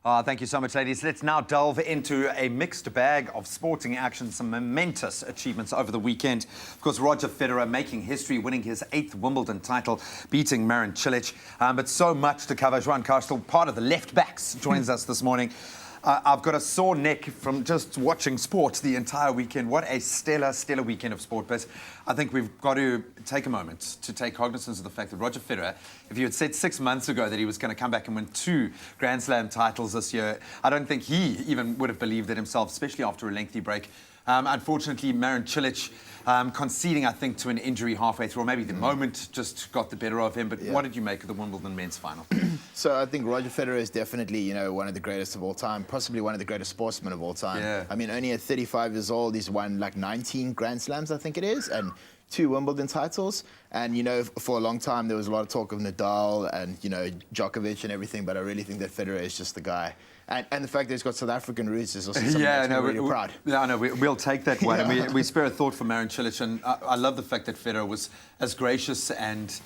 Thank you so much, ladies. Let's now delve into a mixed bag of sporting action, some momentous achievements over the weekend. Of course, Roger Federer making history, winning his 8th Wimbledon title, beating Marin Cilic. But so much to cover. Juan Karstel, part of the left backs, joins us this morning. I've got a sore neck from just watching sport the entire weekend. What a stellar weekend of sport. But I think we've got to take a moment to take cognizance of the fact that Roger Federer, if you had said 6 months ago that he was going to come back and win 2 Grand Slam titles this year, I don't think he even would have believed it himself, especially after a lengthy break. Unfortunately, Marin Cilic conceding, I think, to an injury halfway through, or maybe the moment just got the better of him. But what did you make of the Wimbledon men's final? So I think Roger Federer is definitely, one of the greatest of all time, possibly one of the greatest sportsmen of all time. Yeah. I mean, only at 35 years old, he's won like 19 Grand Slams, I think it is, and 2 Wimbledon titles. And, for a long time, there was a lot of talk of Nadal and, Djokovic and everything, but I really think that Federer is just the guy. And the fact that he's got South African roots is also something that makes me really proud. Yeah, no, we'll take that one. Yeah. And we spare a thought for Marin Cilic, and I love the fact that Federer was as gracious and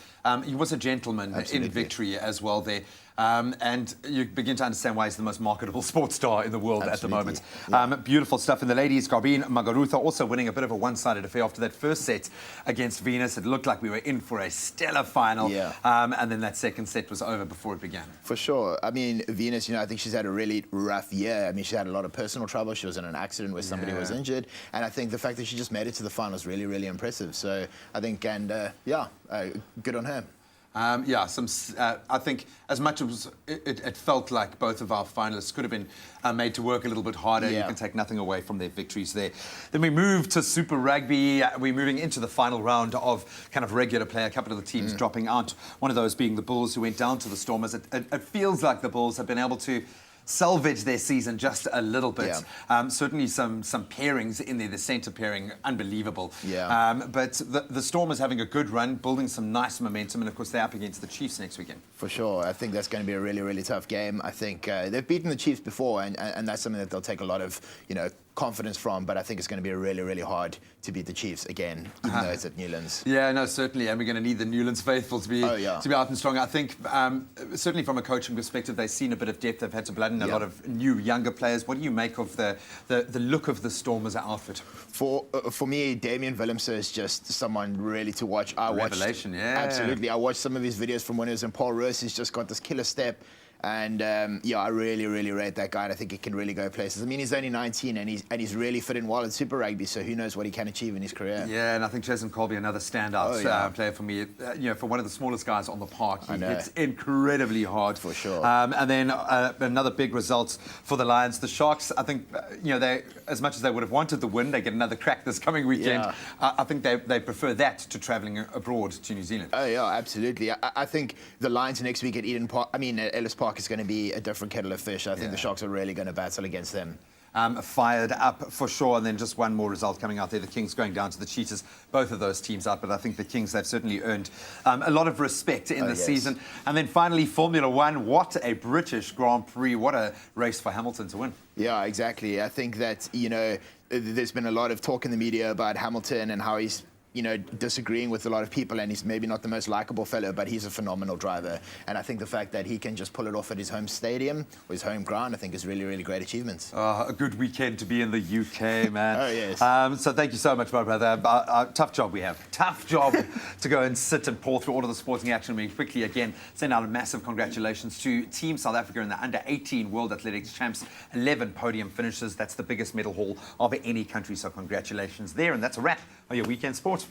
he was a gentleman in victory as well there. And you begin to understand why he's the most marketable sports star in the world at the moment. Yeah. Beautiful stuff in the ladies. Garbine Muguruza also winning a bit of a one-sided affair after that first set against Venus. It looked like we were in for a stellar final. Yeah. And then that second set was over before it began. For sure. I mean, Venus, I think she's had a really rough year. I mean, she had a lot of personal trouble. She was in an accident where somebody was injured. And I think the fact that she just made it to the final is really, really impressive. So I think, good on her. I think as much as it felt like both of our finalists could have been made to work a little bit harder, you can take nothing away from their victories there. Then we move to Super Rugby. We're moving into the final round of kind of regular play. A couple of the teams dropping out. One of those being the Bulls, who went down to the Stormers. It feels like the Bulls have been able to salvage their season just a little bit. Yeah. Certainly some pairings in there. The centre pairing, unbelievable. Yeah. But the Stormers having a good run, building some nice momentum, and of course they're up against the Chiefs next weekend. For sure. I think that's going to be a really, really tough game. I think they've beaten the Chiefs before, and that's something that they'll take a lot of, confidence from, but I think it's going to be really, really hard to beat the Chiefs again, even though it's at Newlands. Yeah, no, certainly, and we're going to need the Newlands faithful to be out and strong. I think certainly from a coaching perspective, they've seen a bit of depth. They've had to blood in a lot of new, younger players. What do you make of the look of the Stormers outfit? For me, Damien Willemse is just someone really to watch. Revelation, yeah. Absolutely. I watched some of his videos from when he was in Paul Roos. He's just got this killer step. And I really, really rate that guy. And I think he can really go places. I mean, he's only 19 and he's really fit in well in Super Rugby, so who knows what he can achieve in his career. Yeah, and I think Jason Colby, another standout player for me. For one of the smallest guys on the park, he hits incredibly hard. For sure. And then another big result for the Lions. The Sharks, I think, they, as much as they would have wanted the win, they get another crack this coming weekend. Yeah. I think they prefer that to travelling abroad to New Zealand. Oh, yeah, absolutely. I think the Lions next week at Ellis Park is going to be a different kettle of fish. I think the Sharks are really going to battle against them. Fired up for sure. And then just one more result coming out there. The Kings going down to the Cheetahs. Both of those teams out, but I think the Kings, they've certainly earned a lot of respect in the season. And then finally, Formula One. What a British Grand Prix. What a race for Hamilton to win. Yeah, exactly. I think that, there's been a lot of talk in the media about Hamilton and how he's disagreeing with a lot of people, and he's maybe not the most likable fellow, but he's a phenomenal driver. And I think the fact that he can just pull it off at his home stadium or his home ground, I think is really, really great achievements. A good weekend to be in the UK, man. Oh, yes. So thank you so much, my brother. Tough job we have. Tough job to go and sit and pour through all of the sporting action. We quickly, again, send out a massive congratulations to Team South Africa in the Under-18 World Athletics Champs. 11 podium finishes. That's the biggest medal haul of any country, so congratulations there. And that's a wrap on your weekend sports.